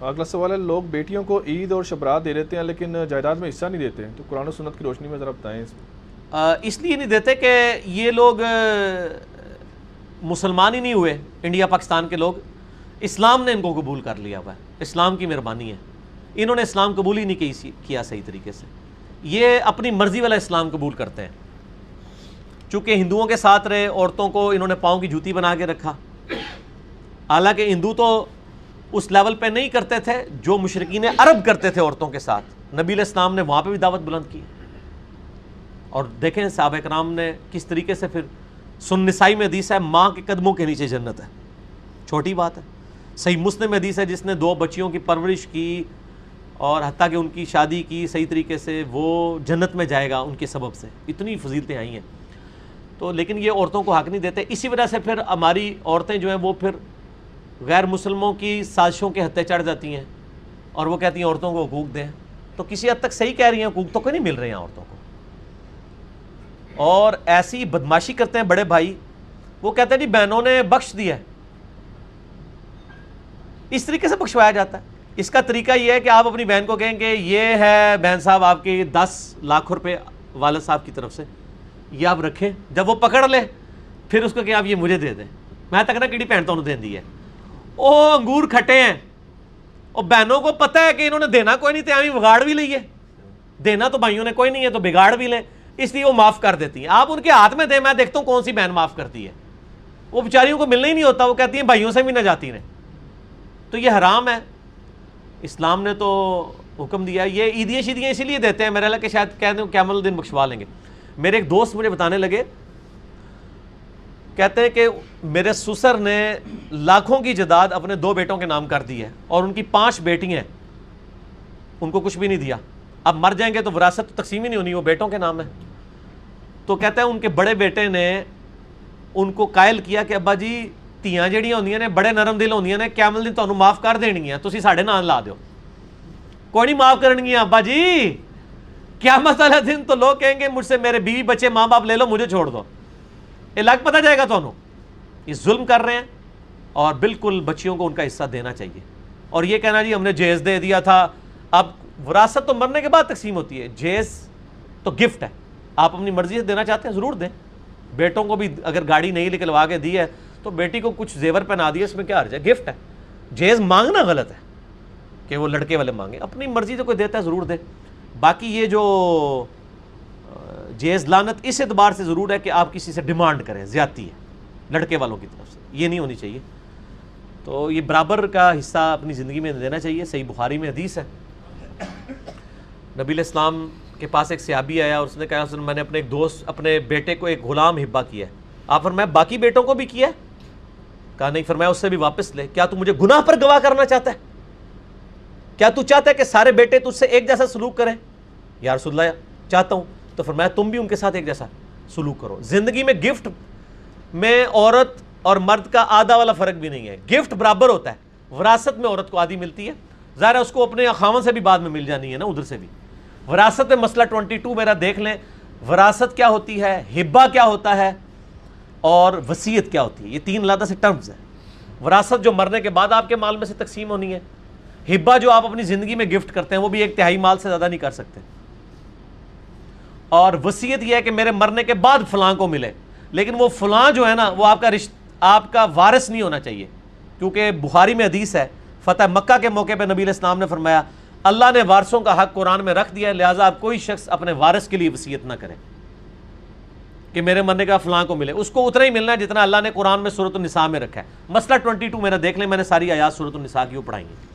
اگلا سوال ہے، لوگ بیٹیوں کو عید اور شبرات دے دیتے ہیں لیکن جائیداد میں حصہ نہیں دیتے، تو قرآن و سنت کی روشنی میں ذرا بتائیں اس میں۔ اس لیے نہیں دیتے کہ یہ لوگ مسلمان ہی نہیں ہوئے، انڈیا پاکستان کے لوگ، اسلام نے ان کو قبول کر لیا ہوا ہے، اسلام کی مہربانی ہے، انہوں نے اسلام قبول ہی نہیں کیا صحیح طریقے سے، یہ اپنی مرضی والا اسلام قبول کرتے ہیں۔ چونکہ ہندوؤں کے ساتھ رہے، عورتوں کو انہوں نے پاؤں کی جوتی بنا کے رکھا، حالانکہ ہندو تو اس لیول پہ نہیں کرتے تھے جو مشرکین عرب کرتے تھے عورتوں کے ساتھ، نبی علیہ السلام نے وہاں پہ بھی دعوت بلند کی، اور دیکھیں صحابہ کرام نے کس طریقے سے، پھر سن نسائی میں حدیث ہے ماں کے قدموں کے نیچے جنت ہے، چھوٹی بات ہے۔ صحیح مسلم میں حدیث ہے جس نے 2 بچیوں کی پرورش کی اور حتیٰ کہ ان کی شادی کی صحیح طریقے سے، وہ جنت میں جائے گا ان کے سبب سے، اتنی فضیلتیں آئی ہیں۔ تو لیکن یہ عورتوں کو حق نہیں دیتے، اسی وجہ سے پھر ہماری عورتیں جو ہیں وہ پھر غیر مسلموں کی سازشوں کے ہتھے چڑھ جاتی ہیں، اور وہ کہتی ہیں عورتوں کو حقوق دیں، تو کسی حد تک صحیح کہہ رہی ہیں، حقوق تو کوئی نہیں مل رہے ہیں عورتوں کو، اور ایسی بدماشی کرتے ہیں بڑے بھائی، وہ کہتے ہیں جی بہنوں نے بخش دیا ہے، اس طریقے سے بخشوایا جاتا ہے۔ اس کا طریقہ یہ ہے کہ آپ اپنی بہن کو کہیں کہ یہ ہے بہن صاحب آپ کی 10 لاکھ روپے والد صاحب کی طرف سے، یہ آپ رکھیں، جب وہ پکڑ لے پھر اس کو کہ آپ یہ مجھے دے دیں، میں تک نہ کیڑی بہن تو انہوں دین دی ہے، او انگور کھٹے ہیں، اور بہنوں کو پتہ ہے کہ انہوں نے دینا کوئی نہیں تھے، ہمیں بگاڑ بھی لئیے، دینا تو بھائیوں نے کوئی نہیں ہے تو بگاڑ بھی لیں، اس لیے وہ معاف کر دیتی ہیں۔ آپ ان کے ہاتھ میں دیں، میں دیکھتا ہوں کون سی بہن معاف کرتی ہے، وہ بیچاریوں کو ملنا ہی نہیں ہوتا، وہ کہتی ہیں بھائیوں سے بھی نہ جاتی رہیں، تو یہ حرام ہے۔ اسلام نے تو حکم دیا، یہ عیدیاں شیدیاں اسی لیے دیتے ہیں، میرے اللہ کہ شاید کہہ دیں قیامت الدین بخشوا لیں گے۔ میرے ایک دوست مجھے بتانے لگے، کہتے ہیں کہ میرے سسر نے لاکھوں کی جائیداد اپنے 2 بیٹوں کے نام کر دی ہے، اور ان کی 5 بیٹیاں ہیں، ان کو کچھ بھی نہیں دیا، اب مر جائیں گے تو وراثت تو تقسیم ہی نہیں ہونی، وہ بیٹوں کے نام ہے۔ تو کہتے ہیں ان کے بڑے بیٹے نے ان کو قائل کیا کہ ابا جی ਧੀਆਂ ਜਿਹੜੀਆਂ ਹੁੰਦੀਆਂ ਨੇ ਬੜੇ ਨਰਮ ਦਿਲ ਹੁੰਦੀਆਂ ਨੇ, ਕਿਆਮਤ ਦਿਨ ਤੁਹਾਨੂੰ ਮਾਫ ਕਰ ਦੇਣਗੀਆਂ, ਤੁਸੀਂ ਸਾਡੇ ਨਾਂ ਲਾ ਦਿਓ। کوئی نہیں معاف کرنگی ابا جی، قیامت والا دن تو لوگ کہیں گے مجھ سے میرے بیوی بچے ماں باپ لے لو مجھے چھوڑ دو، یہ لگ پتہ جائے گا تو یہ ظلم کر رہے ہیں، اور بالکل بچیوں کو ان کا حصہ دینا چاہیے۔ اور یہ کہنا جی ہم نے جہیز دے دیا تھا، اب وراثت تو مرنے کے بعد تقسیم ہوتی ہے، جہیز تو گفٹ ہے، آپ اپنی مرضی سے دینا چاہتے ہیں ضرور دیں۔ بیٹوں کو بھی اگر گاڑی نہیں نکلوا کے دی ہے تو بیٹی کو کچھ زیور پہنا دیا، اس میں کیا حرج ہے، گفٹ ہے۔ جہیز مانگنا غلط ہے کہ وہ لڑکے والے مانگیں، اپنی مرضی سے کوئی دیتا ہے ضرور دے۔ باقی یہ جو جہیز لعنت اس اعتبار سے ضرور ہے کہ آپ کسی سے ڈیمانڈ کریں، زیادتی ہے لڑکے والوں کی طرف سے، یہ نہیں ہونی چاہیے۔ تو یہ برابر کا حصہ اپنی زندگی میں دینا چاہیے۔ صحیح بخاری میں حدیث ہے، نبی علیہ السلام کے پاس ایک صحابی آیا اور اس نے کہا میں نے اپنے ایک دوست اپنے بیٹے کو ایک غلام ہبہ کیا ہے، آپ فرمایا باقی بیٹوں کو بھی کیا ہے؟ کہا نہیں، فرمایا اس سے بھی واپس لے۔ کیا تو مجھے گناہ پر گواہ کرنا چاہتا ہے؟ کیا تو چاہتا ہے کہ سارے بیٹے تجھ سے ایک جیسا سلوک کریں؟ یا رسول اللہ چاہتا ہوں۔ تو فرمایا تم بھی ان کے ساتھ ایک جیسا سلوک کرو۔ زندگی میں گفٹ میں عورت اور مرد کا آدھا والا فرق بھی نہیں ہے، گفٹ برابر ہوتا ہے۔ وراثت میں عورت کو آدھی ملتی ہے، ظاہر ہے اس کو اپنے خاوند سے بھی بعد میں مل جانی ہے نا، ادھر سے بھی۔ وراثت میں مسئلہ 22 میرا دیکھ لیں، وراثت کیا ہوتی ہے، ہبہ کیا ہوتا ہے، اور وصیت کیا ہوتی ہے، یہ 3 علیحدہ سے ٹرمز ہیں۔ وراثت جو مرنے کے بعد آپ کے مال میں سے تقسیم ہونی ہے، ہبہ جو آپ اپنی زندگی میں گفٹ کرتے ہیں وہ بھی 1/3 مال سے زیادہ نہیں کر سکتے، اور وصیت یہ ہے کہ میرے مرنے کے بعد فلاں کو ملے، لیکن وہ فلاں جو ہے نا وہ آپ کا وارث نہیں ہونا چاہیے، کیونکہ بخاری میں حدیث ہے، فتح مکہ کے موقع پہ نبی علیہ السلام نے فرمایا اللہ نے وارثوں کا حق قرآن میں رکھ دیا ہے، لہٰذا آپ کوئی شخص اپنے وارث کے لیے وصیت نہ کرے کہ میرے مرنے کا فلاں کو ملے، اس کو اتنا ہی ملنا ہے جتنا اللہ نے قرآن میں سورۃ النساء میں رکھا ہے۔ مسئلہ 22 میرا دیکھ لیں، میں نے ساری آیات سورۃ النساء کی وہ پڑھائی ہیں۔